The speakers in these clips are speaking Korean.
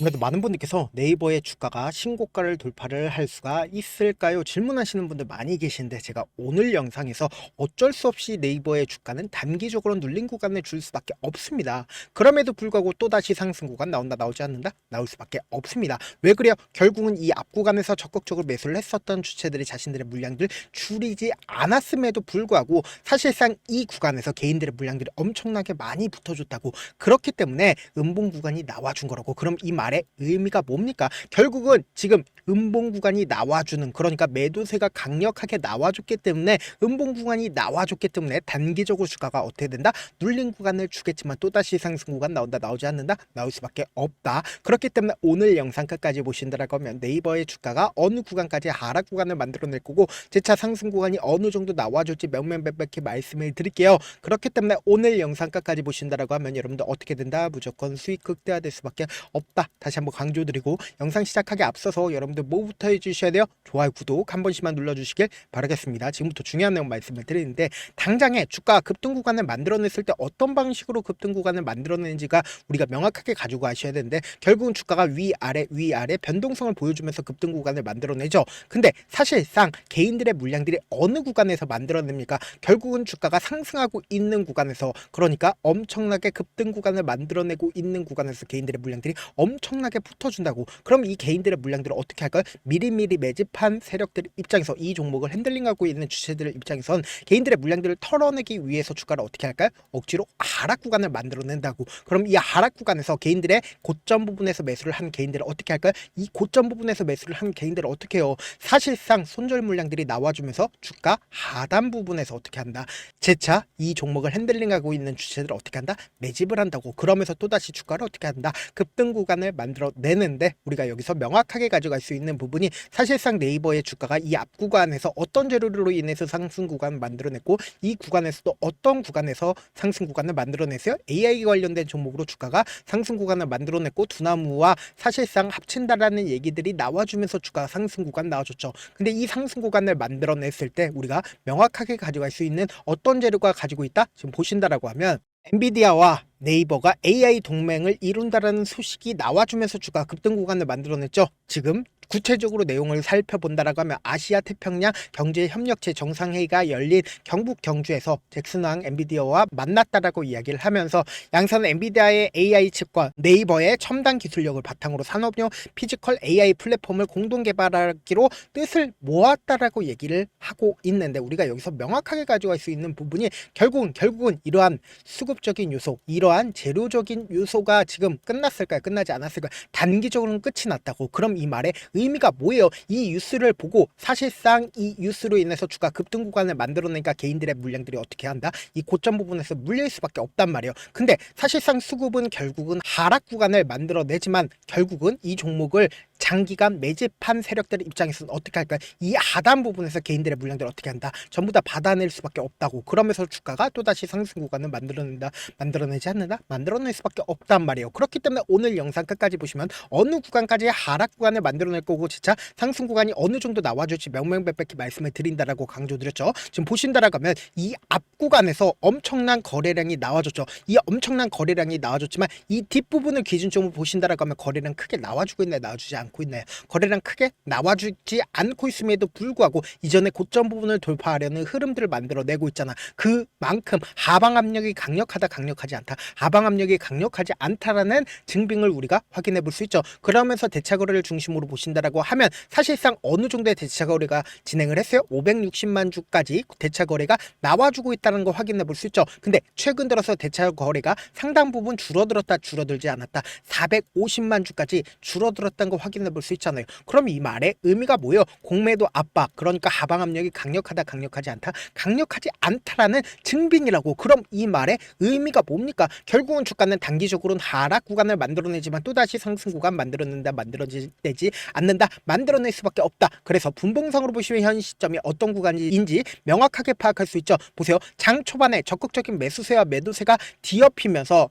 아무래도 많은 분들께서 네이버의 주가가 신고가를 돌파를 할 수가 있을까요? 질문하시는 분들 많이 계신데 제가 오늘 영상에서 어쩔 수 없이 네이버의 주가는 단기적으로 눌린 구간을 줄 수밖에 없습니다. 그럼에도 불구하고 또다시 상승 구간 나온다 나오지 않는다? 나올 수밖에 없습니다. 왜 그래요? 결국은 이 앞 구간에서 적극적으로 매수를 했었던 주체들이 자신들의 물량들 줄이지 않았음에도 불구하고 사실상 이 구간에서 개인들의 물량들이 엄청나게 많이 붙어줬다고, 그렇기 때문에 음봉 구간이 나와준 거라고. 그럼 이 말의 의미가 뭡니까? 결국은 지금 음봉 구간이 나와주는, 그러니까 매도세가 강력하게 나와줬기 때문에, 음봉 구간이 나와줬기 때문에 단기적으로 주가가 어떻게 된다? 눌린 구간을 주겠지만 또다시 상승 구간 나온다 나오지 않는다? 나올 수밖에 없다. 그렇기 때문에 오늘 영상 끝까지 보신다라고 하면 네이버의 주가가 어느 구간까지 하락 구간을 만들어낼 거고 재차 상승 구간이 어느 정도 나와줄지 명명백백히 말씀을 드릴게요. 그렇기 때문에 오늘 영상 끝까지 보신다라고 하면 여러분들 어떻게 된다? 무조건 수익 극대화될 수밖에 없다. 다시 한번 강조드리고, 영상 시작하기 앞서서 여러분들 뭐부터 해주셔야 돼요? 좋아요, 구독 한 번씩만 눌러주시길 바라겠습니다. 지금부터 중요한 내용 말씀을 드리는데, 당장에 주가 급등 구간을 만들어냈을 때 어떤 방식으로 급등 구간을 만들어내는지가 우리가 명확하게 가지고 가셔야 되는데, 결국은 주가가 위아래 위아래 변동성을 보여주면서 급등 구간을 만들어내죠. 근데 사실상 개인들의 물량들이 어느 구간에서 만들어냅니까? 결국은 주가가 상승하고 있는 구간에서, 그러니까 엄청나게 급등 구간을 만들어내고 있는 구간에서 개인들의 물량들이 엄청나게 붙어준다고. 그럼 이 개인들의 물량들을 어떻게 할까요? 미리미리 매집한 세력들 입장에서, 이 종목을 핸들링하고 있는 주체들 입장에선 개인들의 물량들을 털어내기 위해서 주가를 어떻게 할까요? 억지로 하락 구간을 만들어낸다고. 그럼 이 하락 구간에서 개인들의 고점 부분에서 매수를 한 개인들을 어떻게 할까요? 이 고점 부분에서 매수를 한 개인들을 어떻게 해요? 사실상 손절 물량들이 나와주면서 주가 하단 부분에서 어떻게 한다? 재차 이 종목을 핸들링하고 있는 주체들을 어떻게 한다? 매집을 한다고. 그러면서 또다시 주가를 어떻게 한다? 급등 구간을 만들어내는데, 우리가 여기서 명확하게 가져갈 수 있는 부분이, 사실상 네이버의 주가가 이 앞 구간에서 어떤 재료로 인해서 상승 구간을 만들어냈고, 이 구간에서도 어떤 구간에서 상승 구간을 만들어냈어요? AI 관련된 종목으로 주가가 상승 구간을 만들어냈고, 두나무와 사실상 합친다라는 얘기들이 나와주면서 주가 상승 구간 나와줬죠. 근데 이 상승 구간을 만들어냈을 때 우리가 명확하게 가져갈 수 있는 어떤 재료가 가지고 있다? 지금 보신다라고 하면, 엔비디아와 네이버가 AI 동맹을 이룬다라는 소식이 나와주면서 주가 급등 구간을 만들어냈죠. 지금 구체적으로 내용을 살펴본다라고 하면, 아시아 태평양 경제협력체 정상회의가 열린 경북 경주에서 잭슨왕 엔비디아와 만났다라고 이야기를 하면서, 양사는 엔비디아의 AI 칩과 네이버의 첨단 기술력을 바탕으로 산업용 피지컬 AI 플랫폼을 공동 개발하기로 뜻을 모았다라고 얘기를 하고 있는데, 우리가 여기서 명확하게 가져갈 수 있는 부분이, 결국은 이러한 수급적인 요소, 이러한 재료적인 요소가 지금 끝났을까요? 끝나지 않았을까요? 단기적으로는 끝이 났다고. 그럼 이 말의 의미가 뭐예요? 이 뉴스를 보고 사실상 이 뉴스로 인해서 주가 급등 구간을 만들어내니까 개인들의 물량들이 어떻게 한다? 이 고점 부분에서 물릴 수밖에 없단 말이에요. 근데 사실상 수급은 결국은 하락 구간을 만들어내지만, 결국은 이 종목을 장기간 매집한 세력들 입장에서는 어떻게 할까요? 이 하단 부분에서 개인들의 물량들을 어떻게 한다? 전부 다 받아낼 수밖에 없다고. 그러면서 주가가 또다시 상승 구간을 만들어내지 않는다? 만들어낼 수밖에 없단 말이에요. 그렇기 때문에 오늘 영상 끝까지 보시면 어느 구간까지 하락 구간을 만들어낼 거고, 진짜 상승 구간이 어느 정도 나와줄지 명명백백히 말씀을 드린다라고 강조드렸죠. 지금 보신다라고 하면, 이 앞 구간에서 엄청난 거래량이 나와줬죠. 이 엄청난 거래량이 나와줬지만, 이 뒷부분을 기준점으로 보신다라고 하면 거래량 크게 나와주고 있나요? 나와주지 않고 있나요? 거래량 크게 나와주지 않고 있음에도 불구하고 이전에 고점 부분을 돌파하려는 흐름들을 만들어내고 있잖아. 그만큼 하방 압력이 강력하지 않다, 하방 압력이 강력하지 않다라는 증빙을 우리가 확인해 볼 수 있죠. 그러면서 대차 거래를 중심으로 보신다라고 하면, 사실상 어느 정도의 대차 거래가 진행을 했어요? 560만 주까지 대차 거래가 나와주고 있다는 걸 확인해 볼 수 있죠. 근데 최근 들어서 대차 거래가 상당 부분 줄어들었다, 줄어들지 않았다, 450만 주까지 줄어들었다는 걸 확인해 볼 수 있잖아요. 그럼 이 말의 의미가 뭐예요? 공매도 압박, 그러니까 하방 압력이 강력하다, 강력하지 않다, 강력하지 않다라는 증빙이라고. 그럼 이 말의 의미가 뭡니까? 결국은 주가는 단기적으로는 하락 구간을 만들어내지만 또다시 상승 구간 만들어내지 않는다, 만들어낼 수밖에 없다. 그래서 분봉상으로 보시면 현 시점이 어떤 구간인지 명확하게 파악할 수 있죠. 보세요. 장 초반에 적극적인 매수세와 매도세가 뒤엎이면서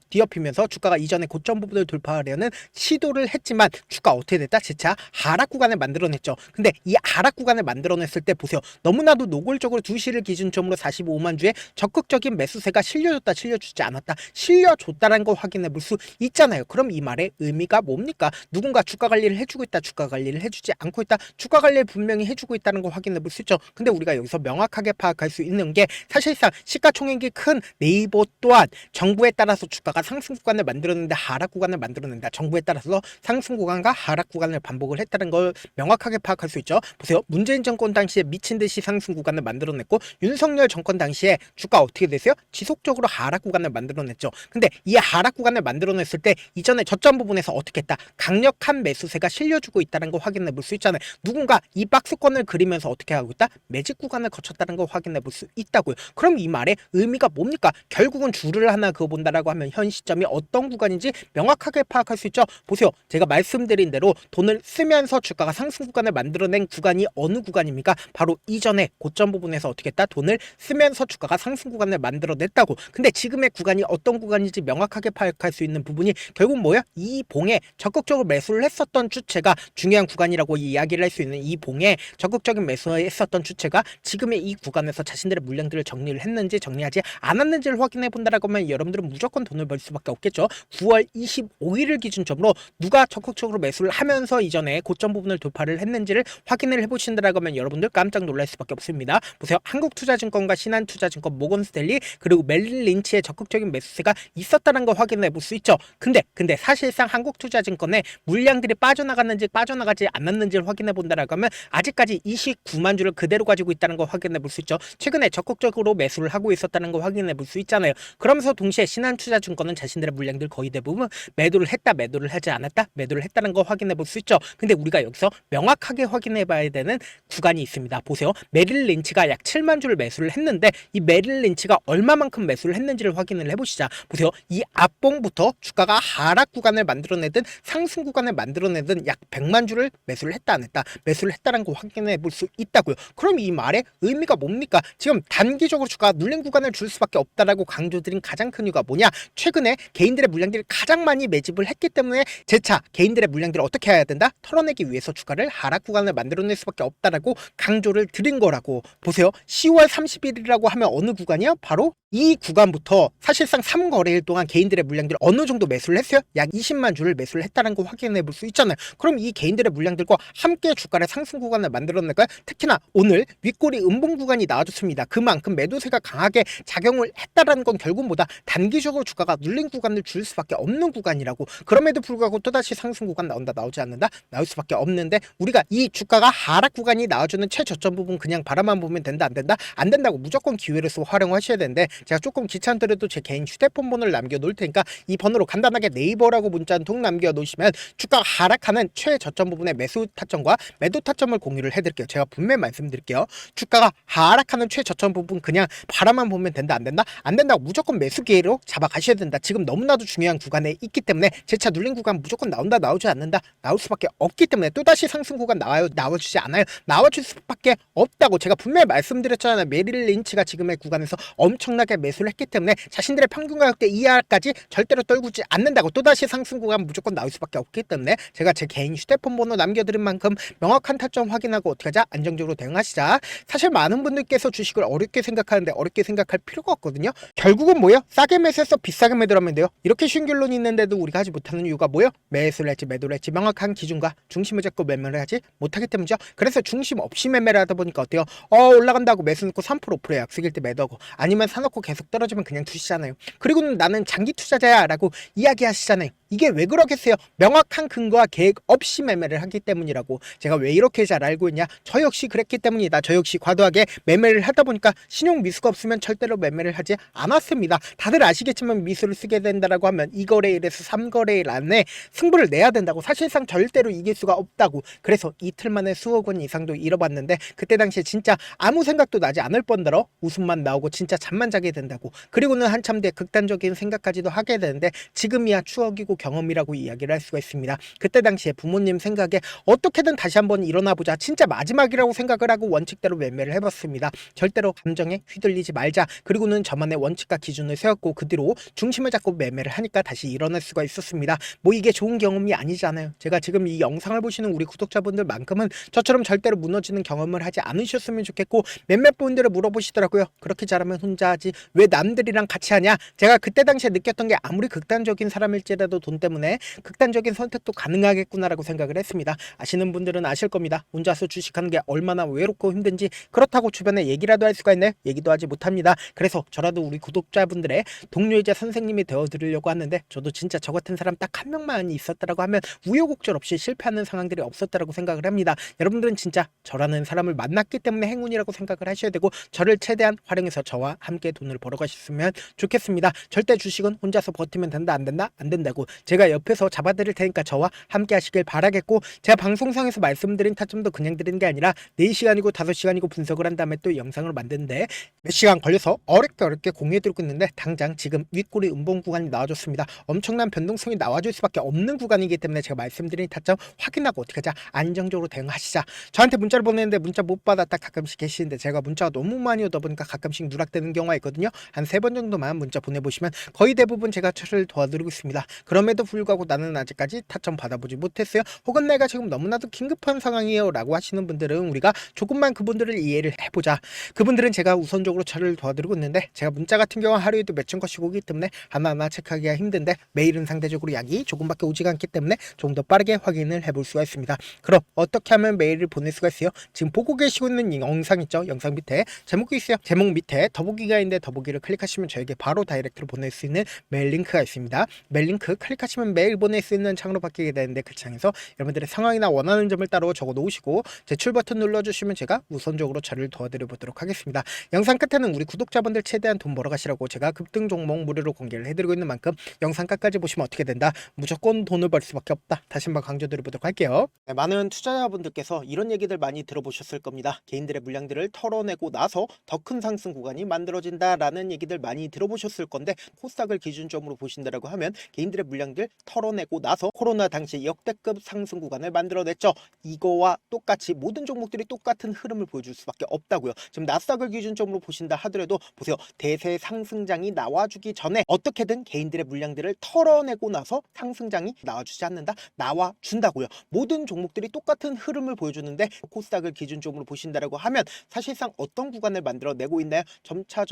주가가 이전에 고점 부분을 돌파하려는 시도를 했지만, 주가 어떻게 됐다? 재차 하락 구간을 만들어냈죠. 근데 이 하락 구간을 만들어냈을 때 보세요. 너무나도 노골적으로 2시를 기준점으로 45만 주의 적극적인 매수세가 실려줬다, 실려주지 않았다, 실려줬다라는 걸 확인해 볼 수 있잖아요. 그럼 이 말의 의미가 뭡니까? 누군가 주가 관리를 해주고 있다, 주가 관리를 해주지 않고 있다, 주가 관리를 분명히 해주고 있다는 걸 확인해 볼 수 있죠. 근데 우리가 여기서 명확하게 파악할 수 있는 게 사실상 시가총액이 큰 네이버 또한 정부에 따라서 주가가 상승 구간을 만들어낸다, 하락 구간을 만들어낸다, 정부에 따라서 상승 구간과 하락 구간을 반복을 했다는 걸 명확하게 파악할 수 있죠. 보세요. 문재인 정권 당시에 미친 듯이 상승 구간을 만들어냈고, 윤석열 정권 당시에 주가 어떻게 됐어요? 지속적으로 하락 구간을 만들어냈죠. 근데 이 하락 구간을 만들어냈을 때 이전에 저점 부분에서 어떻게 했다? 강력한 매수세가 실려주고 있다는 걸 확인해 볼 수 있잖아요. 누군가 이 박스권을 그리면서 어떻게 하고 있다? 매직 구간을 거쳤다는 걸 확인해 볼 수 있다고요. 그럼 이 말의 의미가 뭡니까? 결국은 줄을 하나 그어본다라고 하면 현 시점이 어떤 구간인지 명확하게 파악할 수 있죠. 보세요. 제가 말씀드린 대로 돈을 쓰면서 주가가 상승 구간을 만들어낸 구간이 어느 구간입니까? 바로 이전에 고점 부분에서 어떻게 했다? 돈을 쓰면서 주가가 상승 구간을 만들어냈다고. 근데 지금의 구간이 어떤 구간인지 명확하게 파악할 수 있는 부분이 결국 뭐야? 이 봉에 적극적으로 매수를 했었던 주체가 중요한 구간이라고 이야기를 할 수 있는 이 봉에 적극적인 매수를 했었던 주체가 지금의 이 구간에서 자신들의 물량들을 정리를 했는지 정리하지 않았는지를 확인해 본다라고 하면 여러분들은 무조건 돈을 벌 수밖에 없겠죠. 9월 25일을 기준점으로 누가 적극적으로 매수를 하면서 이전에 고점 부분을 돌파를 했는지를 확인을 해보신다라고 하면 여러분들 깜짝 놀랄 수밖에 없습니다. 보세요. 한국투자증권과 신한투자증권, 모건스탠리 그리고 멜릴 린치의 적극적인 매수세가 있었다는 걸 확인해 볼 수 있죠. 근데 사실상 한국투자증권의 물량들이 빠져나갔는지 빠져나가지 않았는지를 확인해 본다라고 하면 아직까지 29만 주를 그대로 가지고 있다는 걸 확인해 볼 수 있죠. 최근에 적극적으로 매수를 하고 있었다는 걸 확인해 볼 수 있잖아요. 그러면서 동시에 신한투자증권은 자신들의 물량들 거의 대부분 매도를 했다, 매도를 하지 않았다, 매도를 했다는 걸 확인해 볼 수 있죠. 근데 우리가 여기서 명확하게 확인해 봐야 되는 구간이 있습니다. 보세요. 메릴 린치가 약 7만 주를 매수를 했는데 이 메릴 린치가 얼마만큼 매수를 했는지를 확인을 해보시자. 보세요. 이 앞봉부터 주가가 하락 구간을 만들어내든 상승 구간을 만들어내든 약 100만 주를 매수를 했다, 안 했다, 매수를 했다는 거 확인해 볼 수 있다고요. 그럼 이 말의 의미가 뭡니까? 지금 단기적으로 주가가 눌린 구간을 줄 수밖에 없다라고 강조드린 가장 큰 이유가 뭐냐? 최근에 개인들의 물량들이 가장 많이 매집을 했기 때문에 재차 개인들의 물량들을 어떻게 해야 된다? 털어내기 위해서 주가를 하락 구간을 만들어낼 수밖에 없다라고 강조를 드린 거라고. 보세요. 10월 30일이라고 하면 어느 구간이야? 바로 이 구간부터 사실상 3거래일 동안 개인들의 물량들이 어느 정도 매수를 했어요? 약 20만 주를 매수를 했다는 거 확인해 볼 수 있잖아요. 그럼 이 개인들의 물량들과 함께 주가를 상승 구간을 만들어낼까요? 특히나 오늘 윗꼬리 음봉 구간이 나와줬습니다. 그만큼 매도세가 강하게 작용을 했다라는 건 결국 뭐다? 단기적으로 주가가 눌린 구간을 줄 수밖에 없는 구간이라고. 그럼에도 불구하고 또다시 상승 구간 나온다, 나오지 않는다? 나올 수밖에 없는데 우리가 이 주가가 하락 구간이 나와주는 최저점 부분 그냥 바라만 보면 된다, 안 된다? 안 된다고. 무조건 기회로서 활용하셔야 되는데 제가 조금 귀찮더라도 제 개인 휴대폰 번호를 남겨놓을 테니까 이 번호로 간단하게 네이버라고 문자 한 통 남겨놓으시면 주가가 하락하는 최저점 부분의 매수 타점과 매도 타점을 공유를 해드릴게요. 제가 분명히 말씀드릴게요. 주가가 하락하는 최저점 부분 그냥 바라만 보면 된다, 안 된다? 안 된다고. 무조건 매수 기회로 잡아가셔야 된다. 지금 너무나도 중요한 구간에 있기 때문에 재차 눌린 구간 무조건 나온다, 나오지 않는다? 나올 수밖에 없기 때문에 또다시 상승 구간 나와요, 나와주지 않아요? 나와줄 수밖에 없다고 제가 분명히 말씀드렸잖아요. 메릴 린치가 지금의 구간에서 엄청나게 매수를 했기 때문에 자신들의 평균 가격대 이하까지 절대로 떨구지 않는다고. 또다시 상승 구간 무조건 나올 수밖에 없기 때문에 제가 제 개인 휴대폰 번호 남겨드린 만큼 명확한 타점 확인하고 어떻게 하자? 안정적으로 대응하시자. 사실 많은 분들께서 주식을 어렵게 생각하는데 어렵게 생각할 필요가 없거든요. 결국은 뭐예요? 싸게 매수해서 비싸게 매도하면 돼요. 이렇게 쉬운 결론이 있는데도 우리가 하지 못하는 이유가 뭐예요? 매수를 할지 매도를 할지 명확한 기준과 중심을 잡고 매매를 하지 못하기 때문이죠. 그래서 중심 없이 매매를 하다 보니까 어때요? 올라간다고 매수 넣고 3% 5%의 약속일 때 매도하고, 아니면 사놓고 계속 떨어지면 그냥 두시잖아요. 그리고는 나는 장기 투자자야 라고 이야기하시잖아요. 이게 왜 그러겠어요? 명확한 근거와 계획 없이 매매를 하기 때문이라고. 제가 왜 이렇게 잘 알고 있냐? 저 역시 그랬기 때문이다. 저 역시 과도하게 매매를 하다 보니까 신용 미수가 없으면 절대로 매매를 하지 않았습니다. 다들 아시겠지만 미수를 쓰게 된다라고 하면 2거래일에서 3거래일 안에 승부를 내야 된다고. 사실상 절대로 이길 수가 없다고. 그래서 이틀 만에 수억 원 이상도 잃어봤는데 그때 당시에 진짜 아무 생각도 나지 않을 뻔더러 웃음만 나오고 진짜 잠만 자게 된다고. 그리고는 한참 뒤에 극단적인 생각까지도 하게 되는데 지금이야 추억이고 경험이라고 이야기를 할 수가 있습니다. 그때 당시에 부모님 생각에 어떻게든 다시 한번 일어나보자, 진짜 마지막이라고 생각을 하고 원칙대로 매매를 해봤습니다. 절대로 감정에 휘둘리지 말자. 그리고는 저만의 원칙과 기준을 세웠고 그 뒤로 중심을 잡고 매매를 하니까 다시 일어날 수가 있었습니다. 뭐 이게 좋은 경험이 아니잖아요. 제가 지금 지금 이 영상을 보시는 우리 구독자분들만큼은 저처럼 절대로 무너지는 경험을 하지 않으셨으면 좋겠고, 몇몇 분들을 물어보시더라고요. 그렇게 잘하면 혼자 하지 왜 남들이랑 같이 하냐. 제가 그때 당시에 느꼈던 게 아무리 극단적인 사람일지라도 돈 때문에 극단적인 선택도 가능하겠구나라고 생각을 했습니다. 아시는 분들은 아실 겁니다. 혼자서 주식하는 게 얼마나 외롭고 힘든지. 그렇다고 주변에 얘기라도 할 수가 있나요? 얘기도 하지 못합니다. 그래서 저라도 우리 구독자분들의 동료이자 선생님이 되어드리려고 하는데, 저도 진짜 저 같은 사람 딱 한 명만 있었다라고 하면 우여곡절 없이 실패하는 상황들이 없었다라고 생각을 합니다. 여러분들은 진짜 저라는 사람을 만났기 때문에 행운이라고 생각을 하셔야 되고, 저를 최대한 활용해서 저와 함께 돈을 벌어 가셨으면 좋겠습니다. 절대 주식은 혼자서 버티면 된다, 안 된다, 안 된다고 제가 옆에서 잡아드릴 테니까 저와 함께 하시길 바라겠고, 제가 방송상에서 말씀드린 타점도 그냥 드리는 게 아니라 4시간이고 5시간이고 분석을 한 다음에 또 영상을 만드는데 몇 시간 걸려서 어렵게 공유해드리고 있는데, 당장 지금 윗꼬리 음봉 구간이 나와줬습니다. 엄청난 변동성이 나와줄 수밖에 없는 구간이기 때문에 제가 말씀드린 타점 확인하고 어떻게 하자, 안정적으로 대응하시자. 저한테 문자를 보내는데 문자 못 받았다 가끔씩 계시는데, 제가 문자가 너무 많이 오다 보니까 가끔씩 누락되는 경우가 있거든요. 한 3번 정도만 문자 보내보시면 거의 대부분 제가 처리를 도와드리고 있습니다. 그럼에도 불구하고 나는 아직까지 타점 받아보지 못했어요, 혹은 내가 지금 너무나도 긴급한 상황이에요 라고 하시는 분들은 우리가 조금만 그분들을 이해를 해보자. 그분들은 제가 우선적으로 처리를 도와드리고 있는데, 제가 문자 같은 경우 하루에도 몇천 건씩 오기 때문에 하나하나 체크하기가 힘든데, 메일은 상대적으로 약이 조금밖에 오지가 않기 때문에 좀 더 빠르게 확인을 해볼 수가 있습니다. 그럼 어떻게 하면 메일을 보낼 수가 있어요? 지금 보고 계시고 있는 영상 있죠? 영상 밑에 제목이 있어요. 제목 밑에 더보기가 있는데 더보기를 클릭하시면 저에게 바로 다이렉트로 보낼 수 있는 메일 링크가 있습니다. 메일 링크 클릭하시면 메일 보낼 수 있는 창으로 바뀌게 되는데, 그 창에서 여러분들의 상황이나 원하는 점을 따로 적어 놓으시고 제출 버튼 눌러주시면 제가 우선적으로 처리를 도와드려 보도록 하겠습니다. 영상 끝에는 우리 구독자분들 최대한 돈 벌어 가시라고 제가 급등 종목 무료로 공개를 해드리고 있는 만큼 영상 끝까지 보시면 어떻게 된다, 무조건 돈을 벌 수밖에 없다, 다시 한번 강조드려 보도록 할게요. 네, 많은 투자자분들께서 이런 얘기들 많이 들어보셨을 겁니다. 개인들의 물량들을 털어내고 나서 더 큰 상승 구간이 만들어진다라는 얘기들 많이 들어보셨을 건데, 코스닥을 기준점으로 보신다라고 하면 개인들의 물량들 털어내고 나서 코로나 당시 역대급 상승 구간을 만들어냈죠. 이거와 똑같이 모든 종목들이 똑같은 흐름을 보여줄 수밖에 없다고요. 지금 나스닥을 기준점으로 보신다 하더라도 보세요. 대세 상승장이 나와주기 전에 어떻게든 개인들의 물량들을 털어내고 나서 상승장이 나와주지 않는다, 나와준다고요. 모든 종목들이 똑같은 흐름을 보여주는데, 코스닥을 기준점으로 보신다라고 하면 사실상 어떤 구간을 만들어내고 있나요? 점차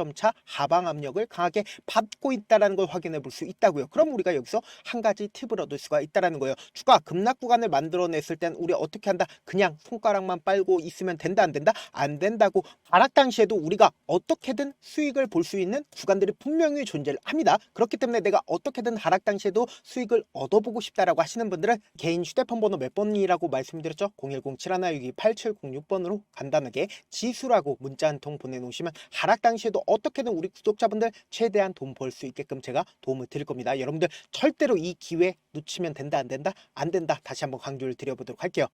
하방 압력을 강하게 받고 있다는 걸 확인해 볼 수 있다고요. 그럼 우리가 여기서 한 가지 팁을 얻을 수가 있다는 거예요. 주가 급락 구간을 만들어냈을 땐 우리 어떻게 한다? 그냥 손가락만 빨고 있으면 된다, 안 된다? 안 된다고. 하락 당시에도 우리가 어떻게든 수익을 볼 수 있는 구간들이 분명히 존재를 합니다. 그렇기 때문에 내가 어떻게든 하락 당시에도 수익을 얻어보고 싶다라고 하시는 분들은 개인 휴대폰 번호 몇 번이라고 말씀드렸죠? 010-7162-8706번으로 간단하게 지수라고 문자 한 통 보내놓으시면 하락 당시에도 어떻게든 우리 구독자분들 최대한 돈 벌 수 있게끔 제가 도움을 드릴 겁니다. 여러분들 절대로 이 기회 놓치면 된다, 안 된다? 안 된다. 다시 한번 강조를 드려보도록 할게요.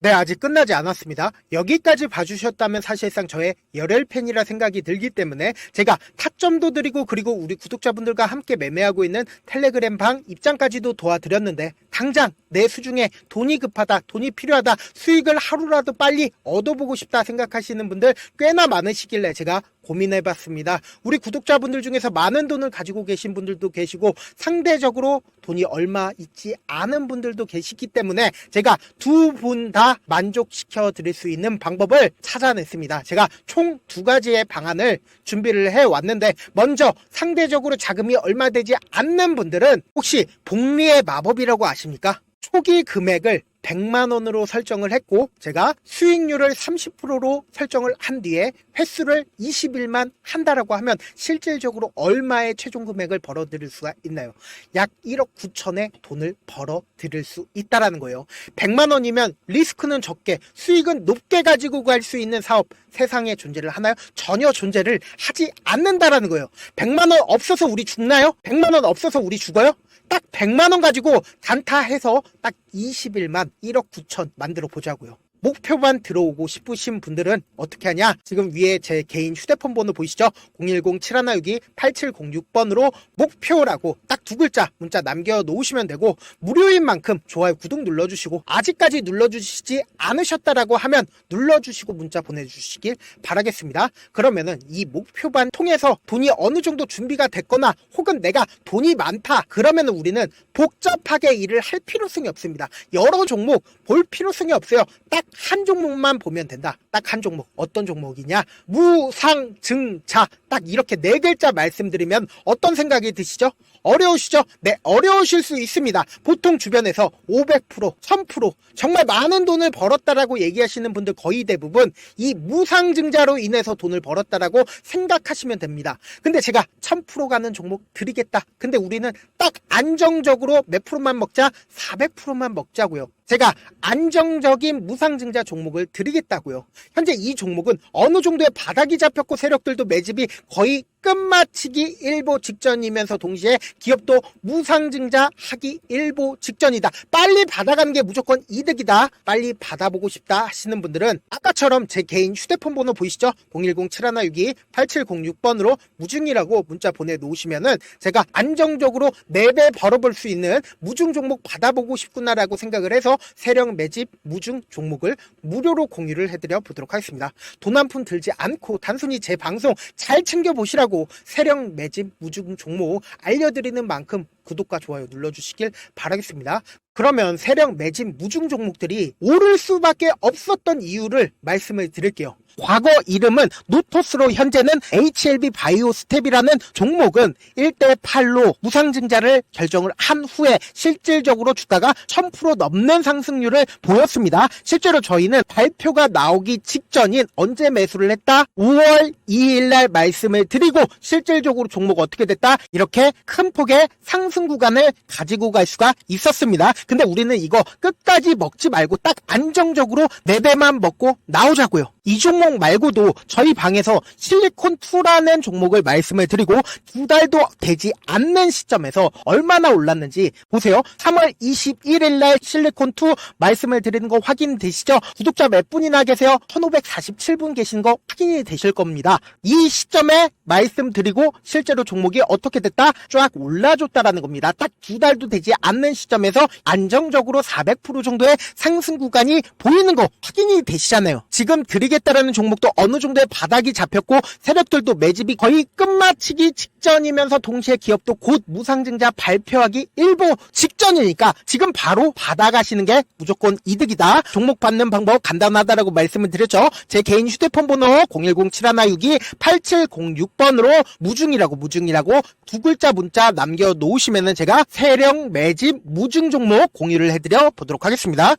네, 아직 끝나지 않았습니다. 여기까지 봐주셨다면 사실상 저의 열혈팬이라 생각이 들기 때문에 제가 타점도 드리고, 그리고 우리 구독자분들과 함께 매매하고 있는 텔레그램 방 입장까지도 도와드렸는데, 당장 내 수중에 돈이 급하다, 돈이 필요하다, 수익을 하루라도 빨리 얻어보고 싶다 생각하시는 분들 꽤나 많으시길래 제가 고민해봤습니다. 우리 구독자분들 중에서 많은 돈을 가지고 계신 분들도 계시고, 상대적으로 돈이 얼마 있지 않은 분들도 계시기 때문에 제가 두 분 다 만족시켜 드릴 수 있는 방법을 찾아냈습니다. 제가 총 2가지의 방안을 준비를 해왔는데, 먼저 상대적으로 자금이 얼마 되지 않는 분들은 혹시 복리의 마법이라고 아십니까? 초기 금액을 100만원으로 설정을 했고, 제가 수익률을 30%로 설정을 한 뒤에 횟수를 20일만 한다라고 하면 실질적으로 얼마의 최종 금액을 벌어 드릴 수가 있나요? 약 1억 9천의 돈을 벌어 드릴 수 있다라는 거예요. 100만원이면 리스크는 적게 수익은 높게 가지고 갈 수 있는 사업 세상에 존재를 하나요? 전혀 존재를 하지 않는다라는 거예요. 100만원 없어서 우리 죽나요? 100만원 없어서 우리 죽어요? 딱 100만원 가지고 단타해서 딱 20일만 1억 9천 만들어 보자고요. 목표만 들어오고 싶으신 분들은 어떻게 하냐? 지금 위에 제 개인 휴대폰 번호 보이시죠? 010-7162-8706번으로 목표라고 딱 두 글자 문자 남겨놓으시면 되고, 무료인 만큼 좋아요, 구독 눌러주시고, 아직까지 눌러주시지 않으셨다라고 하면 눌러주시고 문자 보내주시길 바라겠습니다. 그러면은 이 목표반 통해서 돈이 어느 정도 준비가 됐거나 혹은 내가 돈이 많다 그러면은 우리는 복잡하게 일을 할 필요성이 없습니다. 여러 종목 볼 필요성이 없어요. 딱 한 종목만 보면 된다. 딱 한 종목. 어떤 종목이냐? 무상증자. 딱 이렇게 네 글자 말씀드리면 어떤 생각이 드시죠? 어려우시죠? 네, 어려우실 수 있습니다. 보통 주변에서 500%, 1000% 정말 많은 돈을 벌었다라고 얘기하시는 분들 거의 대부분 이 무상증자로 인해서 돈을 벌었다라고 생각하시면 됩니다. 근데 제가 1000% 가는 종목 드리겠다. 근데 우리는 딱 안정적으로 몇 프로만 먹자? 400%만 먹자고요. 제가 안정적인 무상증자 종목을 드리겠다고요. 현재 이 종목은 어느 정도의 바닥이 잡혔고 세력들도 매집이 거의 끝마치기 일보 직전이면서 동시에 기업도 무상증자 하기 일보 직전이다. 빨리 받아가는 게 무조건 이득이다. 빨리 받아보고 싶다 하시는 분들은 아까처럼 제 개인 휴대폰 번호 보이시죠? 010-7162-8706번으로 무중이라고 문자 보내놓으시면은 제가 안정적으로 4배 벌어볼 수 있는 무중 종목 받아보고 싶구나라고 생각을 해서 세력 매집 무중 종목을 무료로 공유를 해드려 보도록 하겠습니다. 돈 한 푼 들지 않고 단순히 제 방송 잘 챙겨보시라고 세력 매집 무중 종목 알려드리는 만큼 구독과 좋아요 눌러주시길 바라겠습니다. 그러면 세력 매집 무중 종목들이 오를 수밖에 없었던 이유를 말씀을 드릴게요. 과거 이름은 노토스로 현재는 HLB 바이오스텝이라는 종목은 1대8로 무상증자를 결정을 한 후에 실질적으로 주가가 1000% 넘는 상승률을 보였습니다. 실제로 저희는 발표가 나오기 직전인 언제 매수를 했다? 5월 2일날 말씀을 드리고 실질적으로 종목 어떻게 됐다? 이렇게 큰 폭의 상승 구간을 가지고 갈 수가 있었습니다. 근데 우리는 이거 끝까지 먹지 말고 딱 안정적으로 4배만 먹고 나오자고요. 이 종목 말고도 저희 방에서 실리콘2라는 종목을 말씀을 드리고 2달도 되지 않는 시점에서 얼마나 올랐는지 보세요. 3월 21일 날 실리콘2 말씀을 드리는 거 확인되시죠? 구독자 몇 분이나 계세요? 1547분 계신 거 확인이 되실 겁니다. 이 시점에 말씀드리고 실제로 종목이 어떻게 됐다? 쫙 올라줬다라는 겁니다. 딱 2달도 되지 않는 시점에서 안정적으로 400% 정도의 상승 구간이 보이는 거 확인이 되시잖아요. 지금 드리겠다라는 종목도 어느 정도의 바닥이 잡혔고 세력들도 매집이 거의 끝마치기 직전이면서 동시에 기업도 곧 무상증자 발표하기 일보 직전이니까 지금 바로 받아가시는 게 무조건 이득이다. 종목 받는 방법 간단하다라고 말씀을 드렸죠. 제 개인 휴대폰 번호 010-7162-8706번으로 무중이라고 두 글자 문자 남겨놓으시면은 제가 세력 매집 무중 종목 공유를 해드려 보도록 하겠습니다.